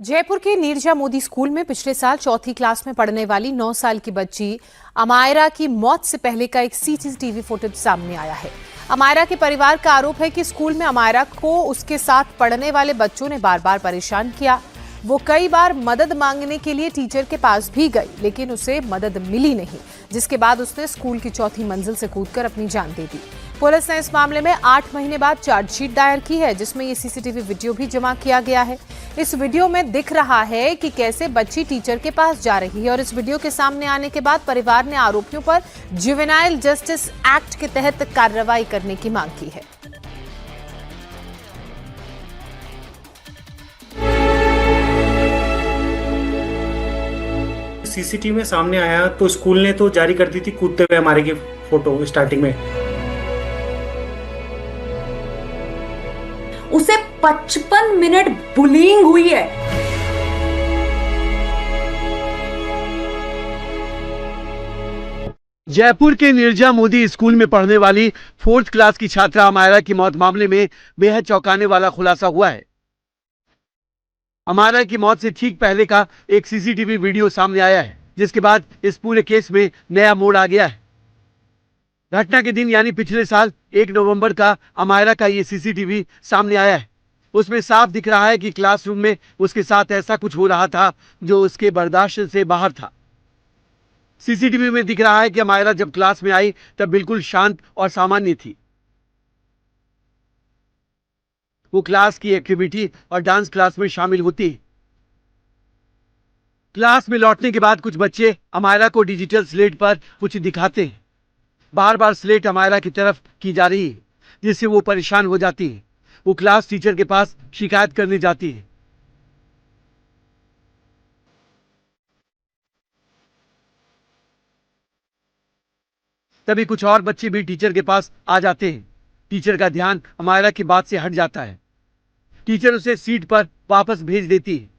जयपुर के नीरजा मोदी स्कूल में पिछले साल चौथी क्लास में पढ़ने वाली 9 साल की बच्ची अमायरा की मौत से पहले का एक सीसीटीवी फुटेज सामने आया है। अमायरा के परिवार का आरोप है कि स्कूल में अमायरा को उसके साथ पढ़ने वाले बच्चों ने बार बार परेशान किया। वो कई बार मदद मांगने के लिए टीचर के पास भी गई, लेकिन उसे मदद मिली नहीं, जिसके बाद उसने स्कूल की चौथी मंजिल से कूदकर अपनी जान दे दी। पुलिस ने इस मामले में 8 महीने बाद चार्जशीट दायर की है, जिसमें ये सीसीटीवी वीडियो भी जमा किया गया है। इस वीडियो में दिख रहा है कि कैसे बच्ची टीचर के पास जा रही है और इस वीडियो के सामने आने के बाद परिवार ने आरोपियों पर जुवेनाइल जस्टिस एक्ट के तहत कार्रवाई करने की मांग की है। सीसीटीवी में सामने आया तो स्कूल ने तो जारी कर दी थी कूदते हुए हमारे की फोटो स्टार्टिंग में। उसे 55 मिनट बुलिंग हुई है। जयपुर के नीरजा मोदी स्कूल में पढ़ने वाली 4th क्लास की छात्रा अमायरा की मौत मामले में बेहद चौंकाने वाला खुलासा हुआ है। अमायरा की मौत से ठीक पहले का एक सीसीटीवी वीडियो सामने आया है, जिसके बाद इस पूरे केस में नया मोड़ आ गया है। घटना के दिन यानी पिछले साल 1 नवंबर का अमायरा का ये सीसीटीवी सामने आया है। उसमें साफ दिख रहा है कि क्लासरूम में उसके साथ ऐसा कुछ हो रहा था जो उसके बर्दाश्त से बाहर था। सीसीटीवी में दिख रहा है कि अमायरा जब क्लास में आई तब बिल्कुल शांत और सामान्य थी। वो क्लास की एक्टिविटी और डांस क्लास में शामिल होती है। क्लास में लौटने के बाद कुछ बच्चे अमायरा को डिजिटल स्लेट पर कुछ दिखाते हैं। बार बार स्लेट अमायरा की तरफ की जा रही है, जिससे वो परेशान हो जाती है। वो क्लास टीचर के पास शिकायत करने जाती है। तभी कुछ और बच्चे भी टीचर के पास आ जाते हैं। टीचर का ध्यान अमायरा की बात से हट जाता है। टीचर उसे सीट पर वापस भेज देती है।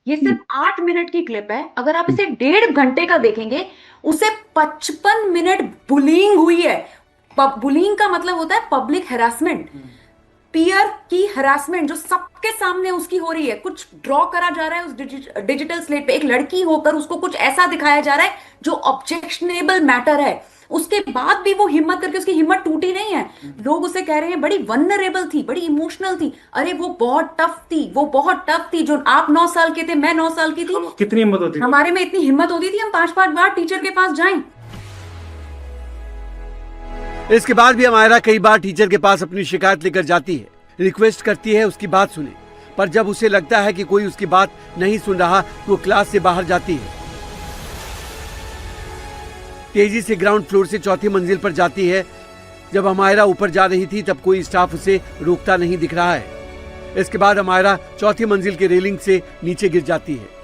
ये सिर्फ 8 मिनट की क्लिप है। अगर आप इसे 1.5 घंटे का देखेंगे, उसे 55 मिनट बुलिंग हुई है। बुलिंग का मतलब होता है पब्लिक हैरासमेंट, पीयर की हरासमेंट, जो सबके सामने उसकी हो रही है। कुछ ड्रॉ करा जा रहा है उस डिजिटल स्लेट पे, एक लड़की होकर उसको कुछ ऐसा दिखाया जा रहा है जो ऑब्जेक्शनेबल मैटर है। उसके बाद भी वो हिम्मत करके, उसकी हिम्मत टूटी नहीं है। लोग उसे कह रहे हैं बड़ी वल्नरेबल थी, बड़ी इमोशनल थी। अरे वो बहुत टफ थी, वो बहुत टफ थी। जो आप 9 साल के थे, मैं 9 साल की थी। कितनी हिम्मत होती थी? हमारे में इतनी हिम्मत होती थी हम 5-5 बार टीचर के पास जाएं। इसके बाद भी अमायरा कई बार टीचर के पास अपनी शिकायत लेकर जाती है, रिक्वेस्ट करती है उसकी बात सुने, पर जब उसे लगता है कि कोई उसकी बात नहीं सुन रहा तो वो क्लास से बाहर जाती है। तेजी से ग्राउंड फ्लोर से चौथी मंजिल पर जाती है। जब अमायरा ऊपर जा रही थी तब कोई स्टाफ उसे रोकता नहीं दिख रहा है। इसके बाद अमायरा चौथी मंजिल के रेलिंग से नीचे गिर जाती है।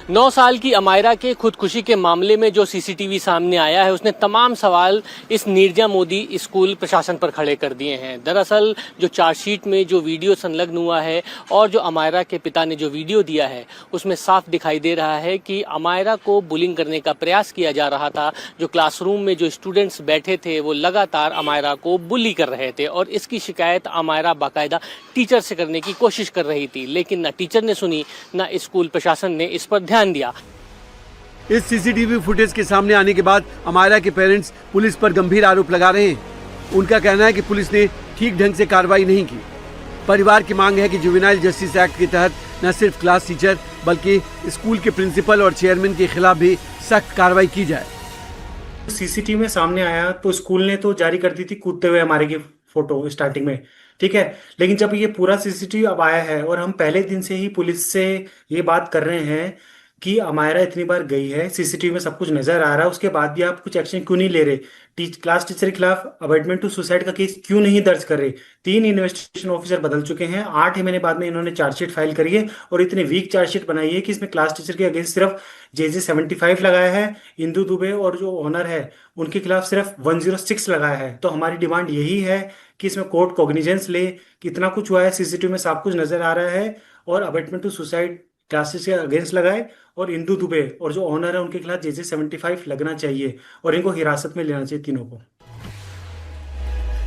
9 साल की अमायरा के खुदकुशी के मामले में जो सीसीटीवी सामने आया है, उसने तमाम सवाल इस नीरजा मोदी स्कूल प्रशासन पर खड़े कर दिए हैं। दरअसल जो चार्जशीट में जो वीडियो संलग्न हुआ है और जो अमायरा के पिता ने जो वीडियो दिया है, उसमें साफ दिखाई दे रहा है कि अमायरा को बुलिंग करने का प्रयास किया जा रहा था। जो क्लासरूम में जो स्टूडेंट्स बैठे थे वो लगातार अमायरा को बुली कर रहे थे और इसकी शिकायत अमायरा बाकायदा टीचर से करने की कोशिश कर रही थी, लेकिन न टीचर ने सुनी, न स्कूल प्रशासन ने इस पर ध्यान दिया। इस सीसीटीवी फुटेज के सामने आने के बाद अमायरा के पेरेंट्स पुलिस पर गंभीर आरोप लगा रहे हैं। उनका कहना है कि पुलिस ने ठीक ढंग से कार्रवाई नहीं की। परिवार की मांग है कि जुवेनाइल जस्टिस एक्ट के तहत न सिर्फ क्लास टीचर बल्कि स्कूल के प्रिंसिपल और चेयरमैन के खिलाफ भी सख्त कार्रवाई की जाए। सीसीटीवी में सामने आया तो स्कूल ने तो जारी कर दी थी कूदते हुए हमारे की फोटो स्टार्टिंग में, ठीक है। लेकिन जब ये पूरा सीसीटीवी अब आया है और हम पहले दिन से ही पुलिस से ये बात कर रहे हैं कि अमायरा इतनी बार गई है, सीसीटीवी में सब कुछ नजर आ रहा है, उसके बाद भी आप कुछ एक्शन क्यों नहीं ले रहे? क्लास टीचर के खिलाफ अबेटमेंट टू सुसाइड का केस क्यों नहीं दर्ज कर रहे? 3 इन्वेस्टिगेशन ऑफिसर बदल चुके हैं, 8 महीने बाद में इन्होंने चार्जशीट फाइल करी है और इतनी वीक चार्जशीट बनाई है कि इसमें क्लास टीचर के अगेंस्ट सिर्फ JJ 75 लगाया है, इंदु दुबे और जो ओनर है उनके खिलाफ सिर्फ 106 लगाया है। तो हमारी डिमांड यही है कि इसमें कोर्ट कॉग्निजेंस ले कि इतना कुछ हुआ है, सीसीटीवी में सब कुछ नजर आ रहा है, और अबेटमेंट टू सुसाइड क्लासेस के अगेंस्ट लगाए और इंदु दुबे और जो ओनर है उनके खिलाफ JJ 75 लगना चाहिए और इनको हिरासत में लेना चाहिए तीनों को।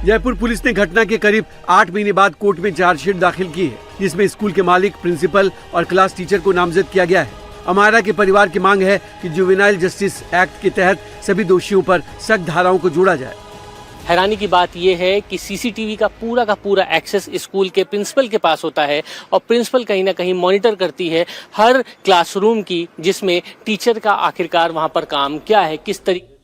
जयपुर पुलिस ने घटना के करीब 8 महीने बाद कोर्ट में चार्जशीट दाखिल की है, जिसमें स्कूल के मालिक, प्रिंसिपल और क्लास टीचर को नामजद किया गया है। अमायरा के परिवार की मांग है कि जुवेनाइल जस्टिस एक्ट के तहत सभी दोषियों पर सख्त धाराओं को जोड़ा जाए। हैरानी की बात यह है कि सीसीटीवी का पूरा एक्सेस स्कूल के प्रिंसिपल के पास होता है और प्रिंसिपल कहीं ना कहीं मॉनिटर करती है हर क्लासरूम की, जिसमें टीचर का आखिरकार वहां पर काम क्या है, किस तरीके